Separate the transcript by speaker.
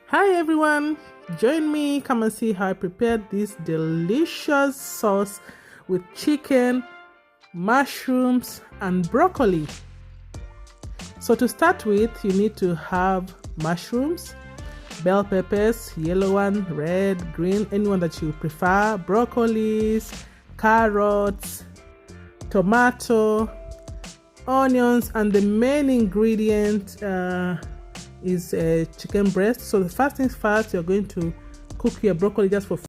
Speaker 1: Hi everyone, join me, come and see how I prepared this delicious sauce with chicken, mushrooms and broccoli. So to start with, you need to have mushrooms, bell peppers, yellow one, red, green, anyone that you prefer, broccolis, carrots, tomato, onions, and the main ingredient is chicken breast. So the first things first, you're going to cook your broccoli just for